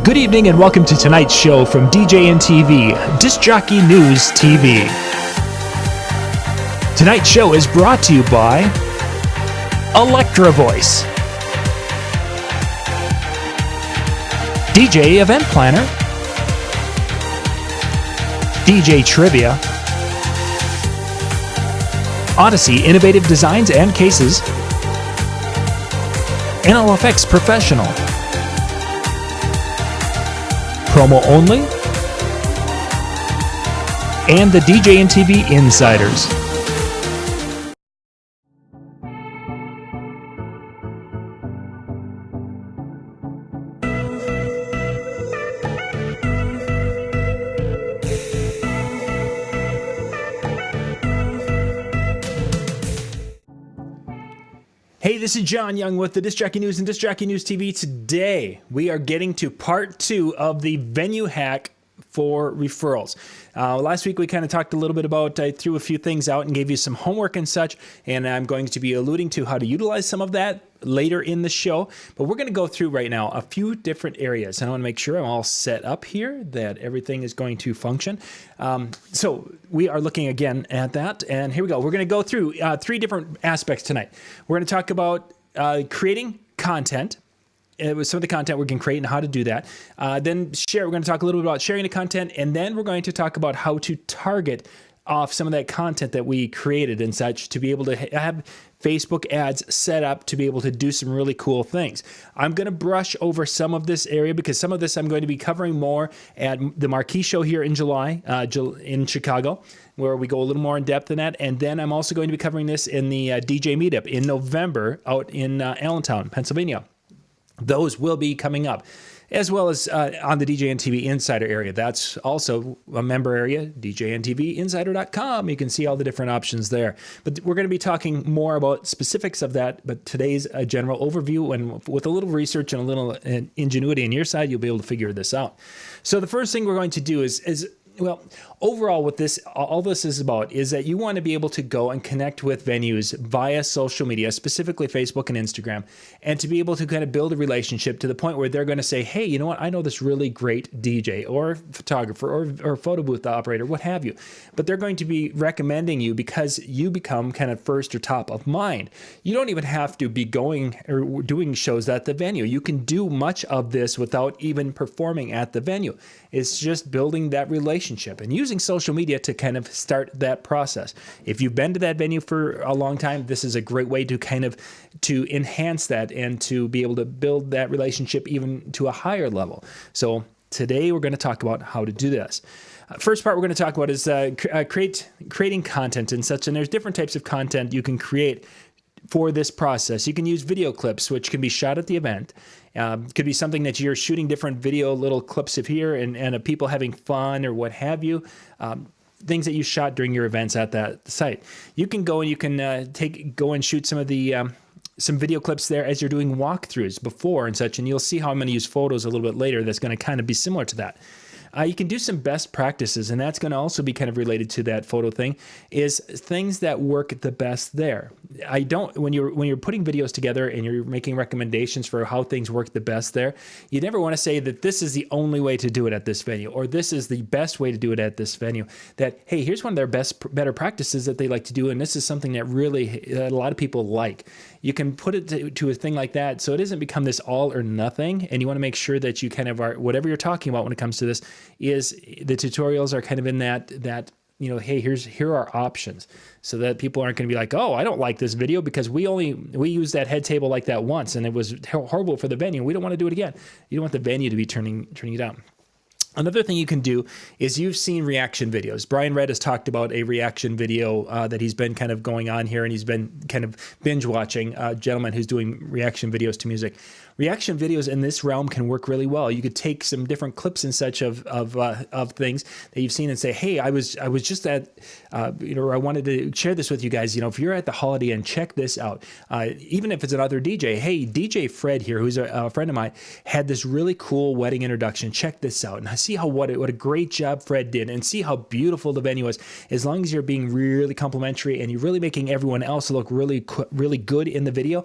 Good evening and welcome to tonight's show from DJNTV, Disc Jockey News TV. Tonight's show is brought to you by Electra Voice, DJ Event Planner, DJ Trivia, Odyssey Innovative Designs and Cases, NLFX Professional, Promo Only, and the DJNTV Insiders. Hey, this is John Young with the Disc Jockey News and Disc Jockey News TV. Today, we are getting to part 2 of the venue hack for referrals. Last week, we kind of talked a little bit about, I threw a few things out and gave you some homework and such, and I'm going to be alluding to how to utilize some of that later in the show. But we're going to go through right now a few different areas. And I want to make sure I'm all set up here, that everything is going to function. So we are looking again at that. And here we go. We're going to go through 3 different aspects tonight. We're going to talk about creating content. It was some of the content we can create and how to do that. Then share. We're going to talk a little bit about sharing the content. And then we're going to talk about how to target off some of that content that we created and such to be able to have Facebook ads set up to be able to do some really cool things. I'm going to brush over some of this area because some of this I'm going to be covering more at the Marquee Show here in July in Chicago, where we go a little more in depth in that. And then I'm also going to be covering this in the DJ Meetup in November out in Allentown, Pennsylvania. Those will be coming up, as well as on the DJNTV Insider area. That's also a member area, DJNTVinsider.com. You can see all the different options there. But we're going to be talking more about specifics of that. But today's a general overview, and with a little research and a little ingenuity on your side, you'll be able to figure this out. So the first thing we're going to do is well, overall what all this is about is that you want to be able to go and connect with venues via social media, specifically Facebook and Instagram, and to be able to kind of build a relationship to the point where they're going to say, hey, you know what, I know this really great DJ or photographer or photo booth operator, what have you, but they're going to be recommending you because you become kind of first or top of mind. You don't even have to be going or doing shows at the venue. You can do much of this without even performing at the venue. It's just building that relationship and using social media to kind of start that process. If you've been to that venue for a long time, this is a great way to kind of to enhance that and to be able to build that relationship even to a higher level. So today we're going to talk about how to do this. First part we're going to talk about is creating content and such. And there's different types of content you can create for this process. You can use video clips, which can be shot at the event. Could be something that you're shooting different video little clips of here and of people having fun or what have you. Things that you shot during your events at that site. You can go and you can go and shoot some of the some video clips there as you're doing walkthroughs before and such, and you'll see how I'm going to use photos a little bit later that's going to kind of be similar to that. You can do some best practices, and that's going to also be kind of related to that photo thing, is things that work the best there. When you're putting videos together and you're making recommendations for how things work the best there, you never want to say that this is the only way to do it at this venue, or this is the best way to do it at this venue. That, hey, here's one of their better practices that they like to do, and this is something that really a lot of people like. You can put it to a thing like that so it doesn't become this all or nothing, and you want to make sure that you kind of are, whatever you're talking about when it comes to this, is the tutorials are kind of in that you know, hey, here are options, so that people aren't going to be like, oh, I don't like this video because we used that head table like that once and it was horrible for the venue. We don't want to do it again. You don't want the venue to be turning it down. Another thing you can do is you've seen reaction videos. Brian Red has talked about a reaction video that he's been kind of going on here, and he's been kind of binge watching a gentleman who's doing reaction videos to music. Reaction videos in this realm can work really well. You could take some different clips and such of things that you've seen and say, hey, I was just at, you know, I wanted to share this with you guys. You know, if you're at the Holiday Inn, check this out. Even if it's another DJ, hey, DJ Fred here, who's a friend of mine, had this really cool wedding introduction. Check this out. And I see what a great job Fred did, and see how beautiful the venue was. As long as you're being really complimentary and you're really making everyone else look really good in the video,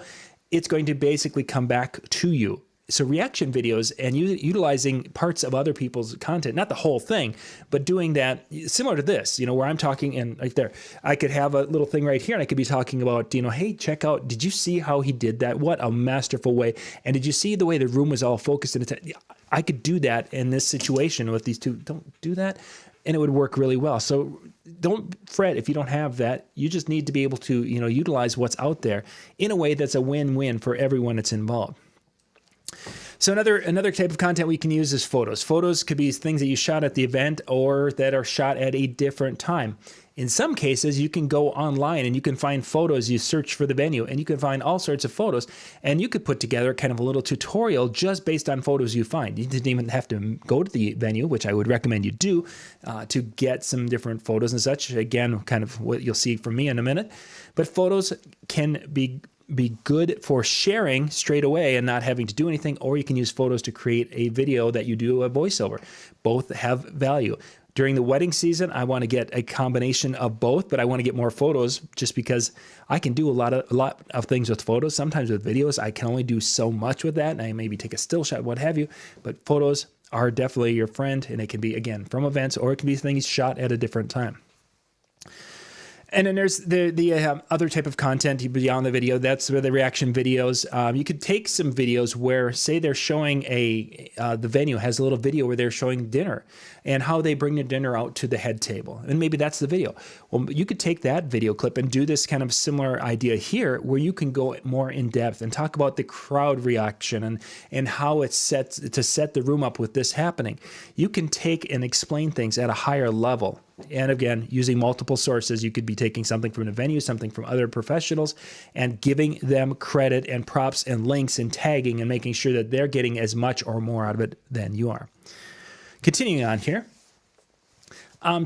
it's going to basically come back to you So reaction videos and utilizing parts of other people's content, not the whole thing, but doing that similar to this, where I'm talking and right there, I could have a little thing right here and I could be talking about, hey, check out, did you see how he did that? What a masterful way. And did you see the way the room was all focused? I could do that in this situation with these two. Don't do that. And it would work really well. So don't fret if you don't have that. You just need to be able to, utilize what's out there in a way that's a win-win for everyone that's involved. So another type of content we can use is photos. Photos could be things that you shot at the event or that are shot at a different time. In some cases, you can go online and you can find photos. You search for the venue and you can find all sorts of photos, and you could put together kind of a little tutorial just based on photos you find. You didn't even have to go to the venue, which I would recommend you do, to get some different photos and such. Again, kind of what you'll see from me in a minute. But photos can be good for sharing straight away and not having to do anything, or you can use photos to create a video that you do a voiceover. Both have value. During the wedding season, I want to get a combination of both, but I want to get more photos just because I can do a lot of things with photos. Sometimes with videos, I can only do so much with that, and I maybe take a still shot, what have you, but photos are definitely your friend, and it can be, again, from events, or it can be things shot at a different time. And then there's the other type of content beyond the video. That's where the reaction videos. You could take some videos where, say, they're showing the venue has a little video where they're showing dinner and how they bring the dinner out to the head table. And maybe that's the video. Well, you could take that video clip and do this kind of similar idea here where you can go more in depth and talk about the crowd reaction and how it's set to set the room up with this happening. You can take and explain things at a higher level. And again, using multiple sources, you could be taking something from the venue, something from other professionals, and giving them credit and props and links and tagging and making sure that they're getting as much or more out of it than you are. Continuing on here.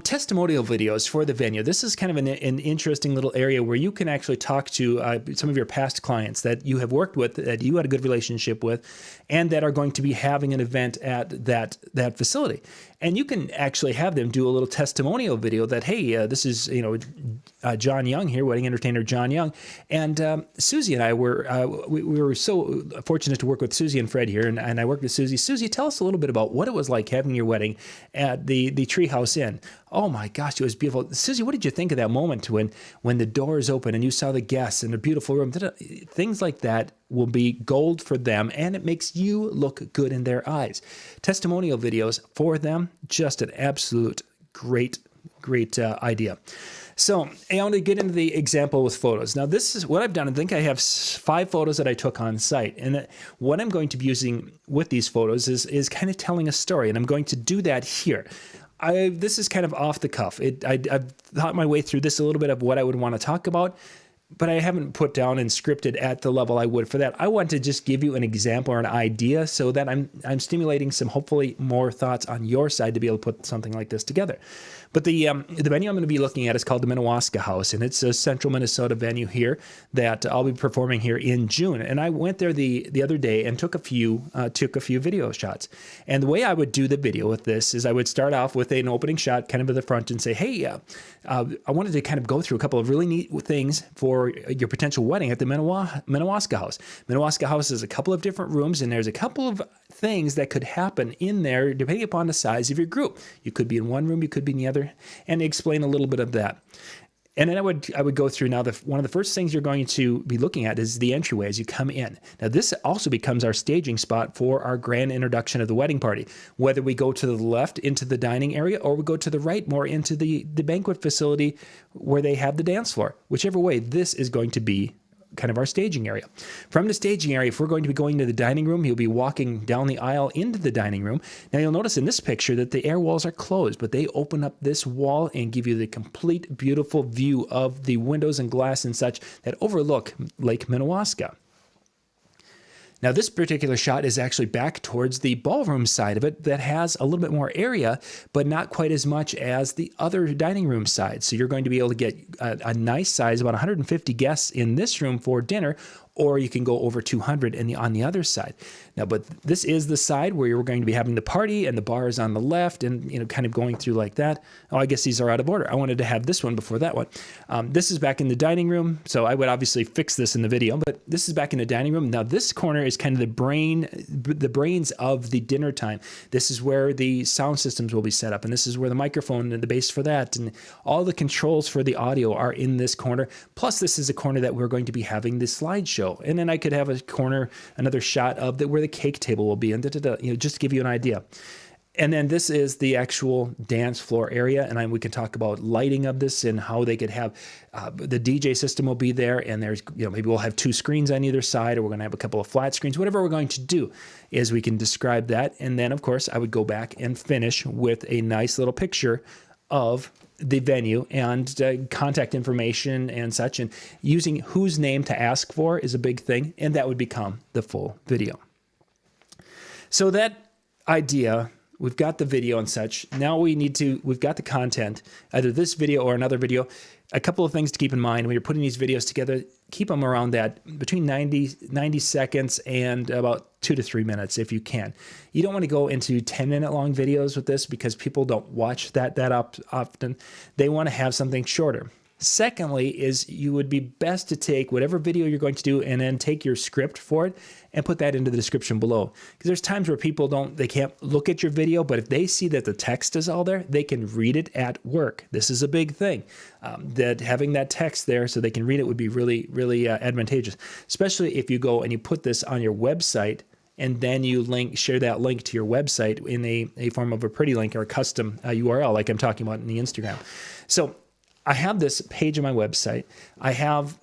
Testimonial videos for the venue. This is kind of an interesting little area where you can actually talk to some of your past clients that you have worked with, that you had a good relationship with, and that are going to be having an event at that facility. And you can actually have them do a little testimonial video that, hey, this is John Young here, wedding entertainer John Young, and Susie and I we were so fortunate to work with Susie and Fred here, and I worked with Susie. Susie, tell us a little bit about what it was like having your wedding at the Treehouse Inn. Oh my gosh, it was beautiful. Susie, what did you think of that moment when the doors open and you saw the guests in a beautiful room? Things like that will be gold for them, and it makes you look good in their eyes. Testimonial videos for them, just an absolute great idea. So I want to get into the example with photos. Now, this is what I've done. I think I have 5 photos that I took on site. And what I'm going to be using with these photos is kind of telling a story. And I'm going to do that here. This is kind of off the cuff. I've thought my way through this a little bit of what I would want to talk about, but I haven't put down and scripted at the level I would for that. I want to just give you an example or an idea so that I'm stimulating some, hopefully, more thoughts on your side to be able to put something like this together. But the venue I'm going to be looking at is called the Minnewaska House, and it's a central Minnesota venue here that I'll be performing here in June. And I went there the other day and took a few video shots. And the way I would do the video with this is I would start off with an opening shot kind of at the front and say, hey, I wanted to kind of go through a couple of really neat things for your potential wedding at the Minnewaska House. Minnewaska House is a couple of different rooms, and there's a couple of things that could happen in there depending upon the size of your group. You could be in one room, you could be in the other, and explain a little bit of that. And then I would go through now. One of the first things you're going to be looking at is the entryway as you come in. Now, this also becomes our staging spot for our grand introduction of the wedding party. Whether we go to the left into the dining area or we go to the right more into the banquet facility where they have the dance floor. Whichever way, this is going to be kind of our staging area. From the staging area, if we're going to be going to the dining room, you'll be walking down the aisle into the dining room. Now, you'll notice in this picture that the air walls are closed, but they open up this wall and give you the complete, beautiful view of the windows and glass and such that overlook Lake Minnewaska. Now, this particular shot is actually back towards the ballroom side of it that has a little bit more area, but not quite as much as the other dining room side. So you're going to be able to get a nice size, about 150 guests in this room for dinner, or you can go over 200 on the other side. Now, but this is the side where you're going to be having the party, and the bar is on the left, and kind of going through like that. Oh, I guess these are out of order. I wanted to have this one before that one. This is back in the dining room, so I would obviously fix this in the video, but this is back in the dining room. Now, this corner is kind of the brains of the dinner time. This is where the sound systems will be set up, and this is where the microphone and the base for that, and all the controls for the audio are in this corner. Plus, this is a corner that we're going to be having the slideshow, and then I could have a corner, another shot of where the cake table will be, and just to give you an idea. And then this is the actual dance floor area, and we can talk about lighting of this and how they could have the DJ system will be there, and there's maybe we'll have 2 screens on either side, or we're going to have a couple of flat screens. Whatever we're going to do is we can describe that, and then of course I would go back and finish with a nice little picture of the venue and contact information and such, and using whose name to ask for is a big thing, and that would become the full video. So that idea, we've got the video and such. Now we've got the content, either this video or another video. A couple of things to keep in mind when you're putting these videos together, keep them around that between 90 seconds and about 2 to 3 minutes if you can. You don't want to go into 10-minute long videos with this because people don't watch that often. They want to have something shorter. Secondly is you would be best to take whatever video you're going to do and then take your script for it and put that into the description below. Because there's times where people they can't look at your video, but if they see that the text is all there, they can read it at work. This is a big thing, that having that text there so they can read it would be really, really advantageous, especially if you go and you put this on your website and then you share that link to your website in a form of a pretty link or a custom URL like I'm talking about in the Instagram. So I have this page on my website. I have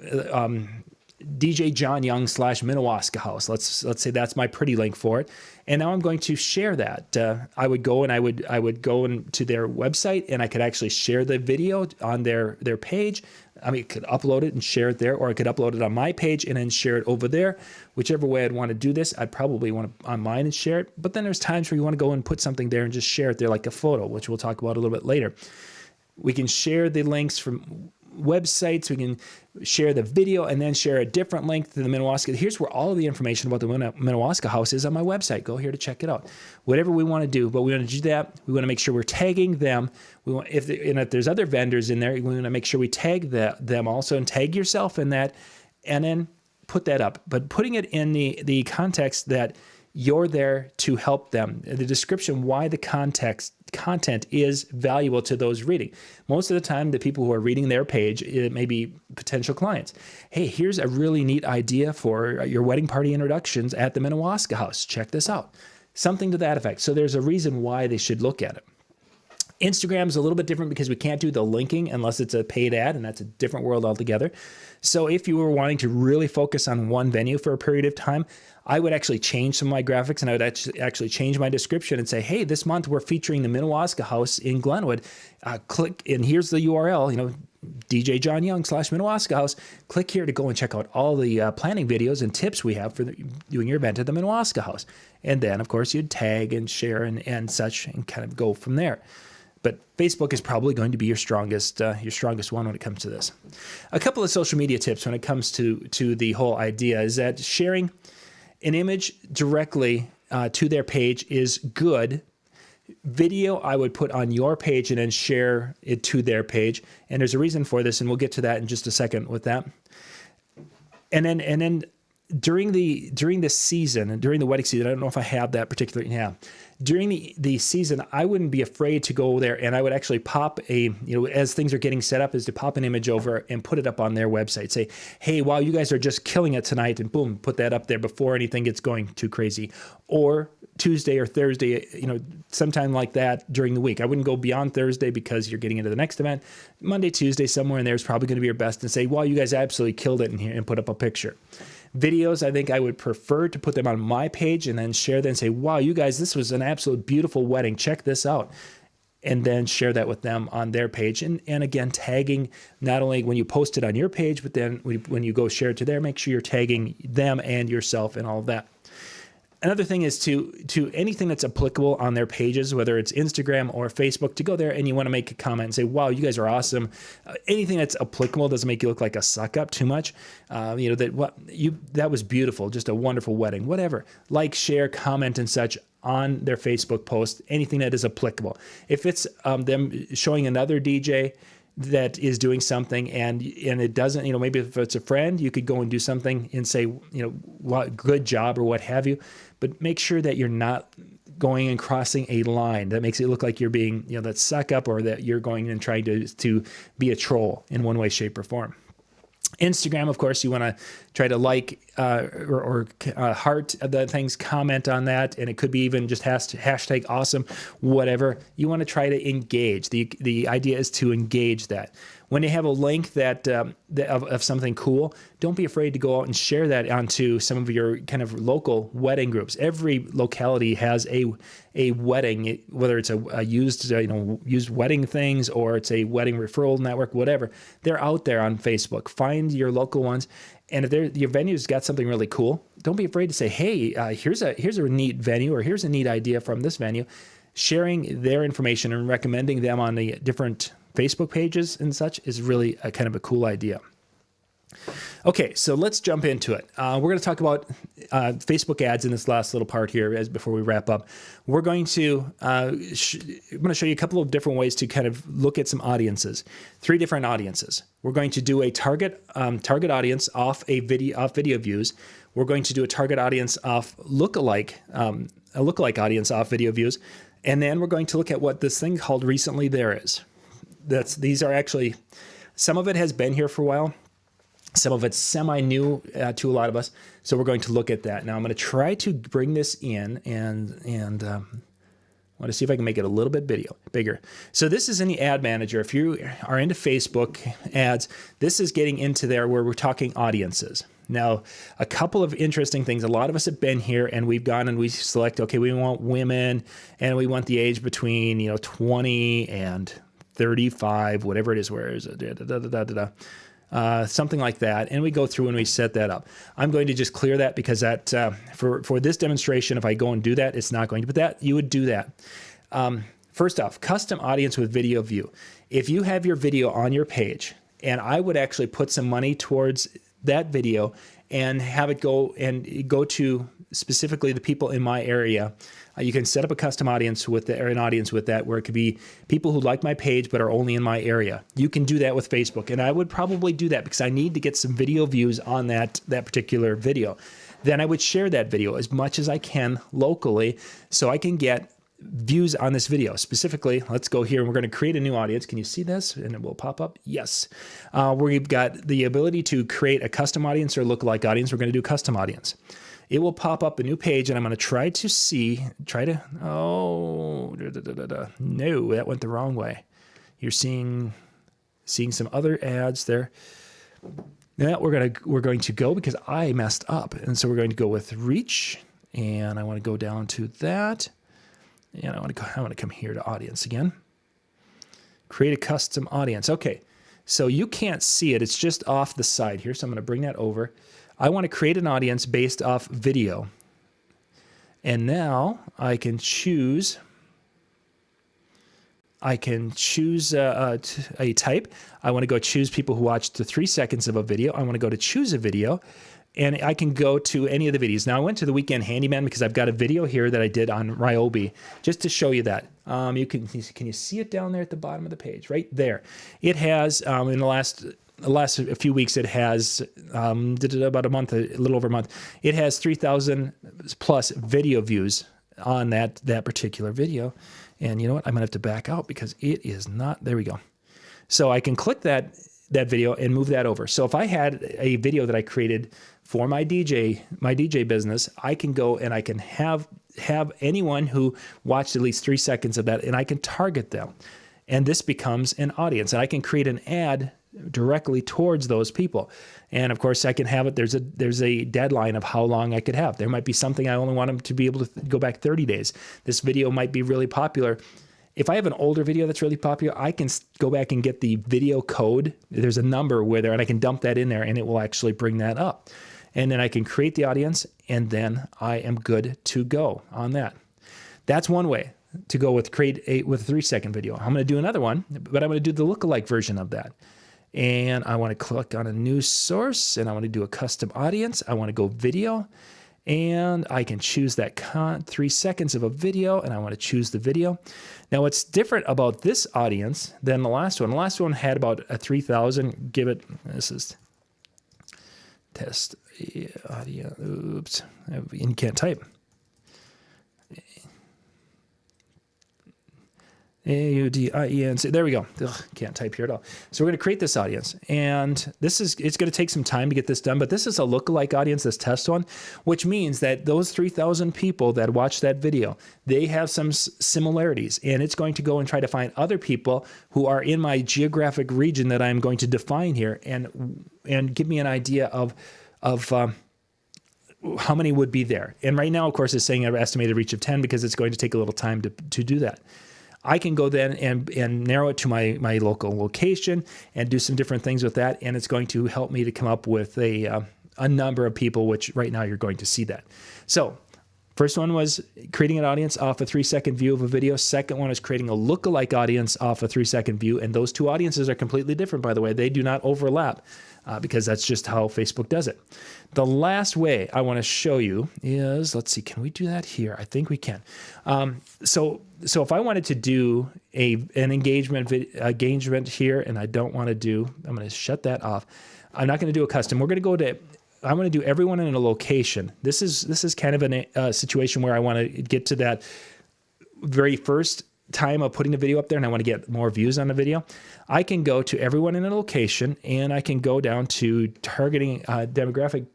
DJ John Young / Minnewaska House. Let's say that's my pretty link for it. And now I'm going to share that. I would go into their website, and I could actually share the video on their page. I mean, I could upload it and share it there, or I could upload it on my page and then share it over there. Whichever way I'd want to do this, I'd probably want to on mine and share it. But then there's times where you want to go and put something there and just share it there like a photo, which we'll talk about a little bit later. We can share the links from websites. We can share the video and then share a different link to the Minnewaska. Here's where all of the information about the Minnewaska House is on my website. Go here to check it out. Whatever we want to do, but we want to do that. We want to make sure we're tagging them. We want, if there's other vendors in there, we want to make sure we tag them also, and tag yourself in that, and then put that up. But putting it in the context that you're there to help them. The description, why the content is valuable to those reading. Most of the time, the people who are reading their page, it may be potential clients. Hey, here's a really neat idea for your wedding party introductions at the Minnewaska House. Check this out. Something to that effect. So there's a reason why they should look at it. Instagram is a little bit different because we can't do the linking unless it's a paid ad, and that's a different world altogether. So if you were wanting to really focus on one venue for a period of time, I would actually change some of my graphics, and I would actually change my description and say, hey, this month we're featuring the Minnewaska House in Glenwood. Click, and here's the URL, DJ John Young / Minnewaska House. Click here to go and check out all the planning videos and tips we have for doing your event at the Minnewaska House. And then, of course, you'd tag and share and such, and kind of go from there. But Facebook is probably going to be your strongest one when it comes to this. A couple of social media tips when it comes to the whole idea is that sharing an image directly to their page is good. Video I would put on your page and then share it to their page. And there's a reason for this, and we'll get to that in just a second with that. And then during the season and during the wedding season, I don't know if I have that particular. Yeah. During the season, I wouldn't be afraid to go there, and I would actually pop as things are getting set up, is to pop an image over and put it up on their website. Say, hey, wow, you guys are just killing it tonight, and boom, put that up there before anything gets going too crazy. Or Tuesday or Thursday, sometime like that during the week. I wouldn't go beyond Thursday because you're getting into the next event. Monday, Tuesday, somewhere in there is probably going to be your best, and say, wow, you guys absolutely killed it in here, and put up a picture. Videos, I think I would prefer to put them on my page and then share them and say, wow, you guys, this was an absolute beautiful wedding. Check this out. And then share that with them on their page. And again, tagging not only when you post it on your page, but then when you go share it to there, make sure you're tagging them and yourself and all of that. Another thing is to anything that's applicable on their pages, whether it's Instagram or Facebook, to go there and you want to make a comment and say, wow, you guys are awesome. Anything that's applicable, doesn't make you look like a suck up too much. That was beautiful, just a wonderful wedding, whatever. Like, share, comment, and such on their Facebook post, anything that is applicable. If it's them showing another DJ that is doing something and it doesn't, maybe if it's a friend, you could go and do something and say, what good job or what have you, but make sure that you're not going and crossing a line that makes it look like you're being, that suck up, or that you're going and trying to be a troll in one way, shape, or form. Instagram, of course, you want to try to like or heart the things, comment on that, and it could be even just hashtag awesome, whatever. You want to try to engage. The idea is to engage that. When you have a link of something cool, don't be afraid to go out and share that onto some of your kind of local wedding groups. Every locality has a wedding, whether it's a used wedding things or it's a wedding referral network, whatever. They're out there on Facebook. Find your local ones. And if your venue's got something really cool, don't be afraid to say, hey, here's a neat venue, or here's a neat idea from this venue. Sharing their information and recommending them on the different Facebook pages and such is really a kind of a cool idea. Okay, so let's jump into it. We're going to talk about Facebook ads in this last little part here before we wrap up. We're going to I'm going to show you a couple of different ways to kind of look at some audiences. 3 different audiences. We're going to do a target audience off video views. We're going to do a target audience off a lookalike audience off video views, and then we're going to look at what this thing called Recently There is. These are actually, some of it has been here for a while. Some of it's semi-new to a lot of us. So we're going to look at that. Now I'm going to try to bring this in and want to see if I can make it a little bit bigger. So this is in the ad manager. If you are into Facebook ads, this is getting into there where we're talking audiences. Now, a couple of interesting things. A lot of us have been here and we've gone and we select, okay, we want women and we want the age between 20 and 35, whatever it is, where is it? Something like that. And we go through and we set that up. I'm going to just clear that because that for this demonstration, if I go and do that, it's not going to, but that you would do that. First off, custom audience with video view. If you have your video on your page, and I would actually put some money towards that video and have it go to specifically the people in my area. You can set up a custom audience with an audience with that, where it could be people who like my page but are only in my area. You can do that with Facebook, and I would probably do that because I need to get some video views on that particular video. Then I would share that video as much as I can locally so I can get views on this video. Specifically, let's go here and we're going to create a new audience. Can you see this? And it will pop up. yes. We've got the ability to create a custom audience or lookalike audience. We're going to do custom audience. It will pop up a new page, and I'm going to try to, no, that went the wrong way. You're seeing some other ads there. Now we're going to go because I messed up. And so we're going to go with reach, and I want to go down to that. And I want to come here to audience again. Create a custom audience. Okay. So you can't see it. It's just off the side here. So I'm going to bring that over. I want to create an audience based off video. And now I can choose a type. I want to go choose people who watched the 3 seconds of a video. I want to go to choose a video, and I can go to any of the videos. Now I went to the Weekend Handyman because I've got a video here that I did on Ryobi just to show you that. Can you see it down there at the bottom of the page? Right there. It has in the last few weeks, it has about a month, a little over a month. It has 3,000 plus video views on that particular video. And you know what? I'm gonna have to back out because it is not. There we go. So I can click that video and move that over. So if I had a video that I created for my DJ business, I can go and I can have anyone who watched at least 3 seconds of that, and I can target them. And this becomes an audience, and I can create an ad directly towards those people. And of course I can have it. There's a deadline of how long I could have. There might be something I only want them to be able to go back 30 days. This video might be really popular. If I have an older video that's really popular, I can go back and get the video code. There's a number and I can dump that in there and it will actually bring that up. and then I can create the audience, and then I am good to go on that. That's one way to go with with a 3-second video. I'm going to do another one, but I'm going to do the lookalike version of that. And I want to click on a new source, and I want to do a custom audience. I want to go video, and I can choose that 3 seconds of a video, and I want to choose the video. Now, what's different about this audience than the last one? The last one had about a 3,000. This is test audio. Oops, you can't type. A-U-D-I-E-N-C. There we go. Ugh, can't type here at all. So we're going to create this audience, and it's going to take some time to get this done, but this is a lookalike audience, this test one, which means that those 3,000 people that watch that video, they have some similarities, and it's going to go and try to find other people who are in my geographic region that I'm going to define here, and give me an idea of how many would be there. And right now, of course, it's saying an estimated reach of 10 because it's going to take a little time to do that. I can go then and narrow it to my local location and do some different things with that, and it's going to help me to come up with a number of people, which right now you're going to see that. So first one was creating an audience off a 3-second view of a video. Second one is creating a lookalike audience off a 3-second view, and those two audiences are completely different, by the way. They do not overlap because that's just how Facebook does it. The last way I want to show you is, let's see, can we do that here? I think we can. So if I wanted to do an engagement here, and I don't want to do, I'm going to shut that off. I'm not going to do a custom. We're going to go to, I'm going to do everyone in a location. This is kind of a situation where I want to get to that very first time of putting the video up there, and I want to get more views on the video. I can go to everyone in a location, and I can go down to targeting demographic.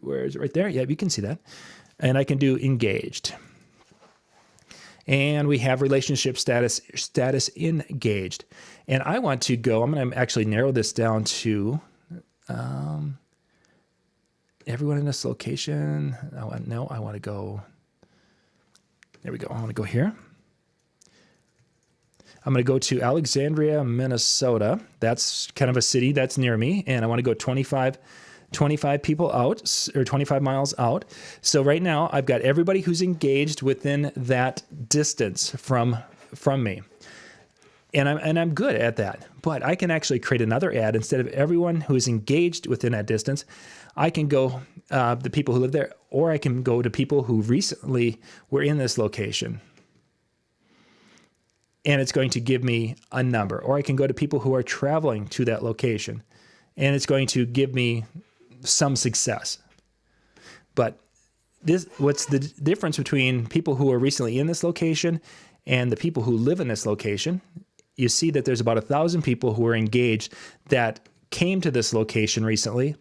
Where is it? Right there. Yeah, you can see that. And I can do engaged. And we have relationship status engaged. And I want to go, I'm going to actually narrow this down to everyone in this location. No, I want to go, there we go. I want to go here. I'm going to go to Alexandria, Minnesota. That's kind of a city that's near me. And I want to go 25 people out, or 25 miles out. So right now I've got everybody who's engaged within that distance from me. And I'm good at that. But I can actually create another ad. Instead of everyone who is engaged within that distance, I can go the people who live there, or I can go to people who recently were in this location. And it's going to give me a number. Or I can go to people who are traveling to that location, and it's going to give me some success. But what's the difference between people who are recently in this location and the people who live in this location? You see that there's about 1,000 people who are engaged that came to this location recently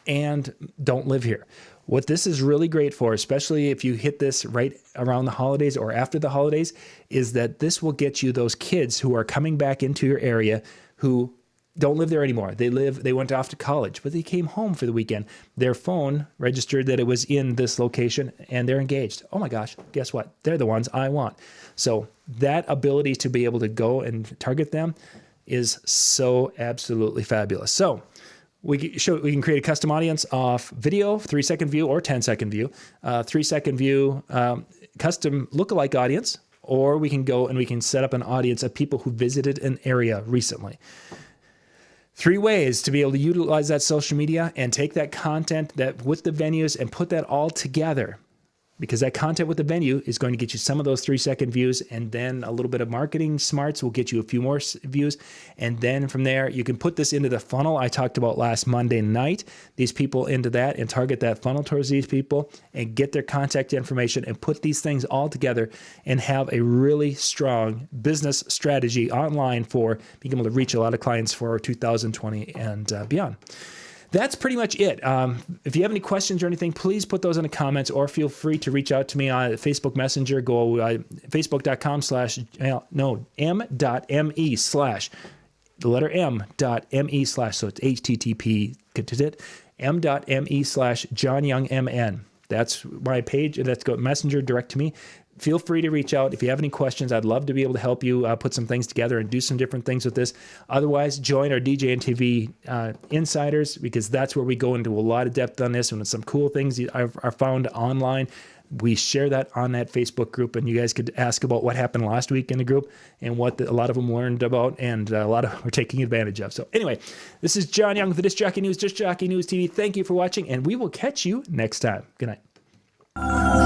and don't live here. What this is really great for, especially if you hit this right around the holidays or after the holidays, is that this will get you those kids who are coming back into your area who don't live there anymore. They went off to college, but they came home for the weekend. Their phone registered that it was in this location, and they're engaged. Oh my gosh, guess what? They're the ones I want. So that ability to be able to go and target them is so absolutely fabulous. So we can create a custom audience off video, 3-second view or 10-second view, 3-second view, custom lookalike audience, or we can go and we can set up an audience of people who visited an area recently. 3 ways to be able to utilize that social media and take that content that with the venues and put that all together, because that content with the venue is going to get you some of those 3-second views, and then a little bit of marketing smarts will get you a few more views. And then from there, you can put this into the funnel I talked about last Monday night, these people into that, and target that funnel towards these people and get their contact information and put these things all together and have a really strong business strategy online for being able to reach a lot of clients for 2020 and beyond. That's pretty much it. If you have any questions or anything, please put those in the comments, or feel free to reach out to me on Facebook Messenger. Go m.me/m.me/ so it's HTTP m.me/JohnYoungMN. That's my page, and that's go Messenger direct to me. feel free to reach out. If you have any questions, I'd love to be able to help you put some things together and do some different things with this. Otherwise, join our DJNTV Insiders, because that's where we go into a lot of depth on this. And some cool things are found online, we share that on that Facebook group, and you guys could ask about what happened last week in the group and what a lot of them learned about, and a lot of them are taking advantage of. So anyway, this is John Young with the Disc Jockey News, Disc Jockey News TV. Thank you for watching, and we will catch you next time. Good night.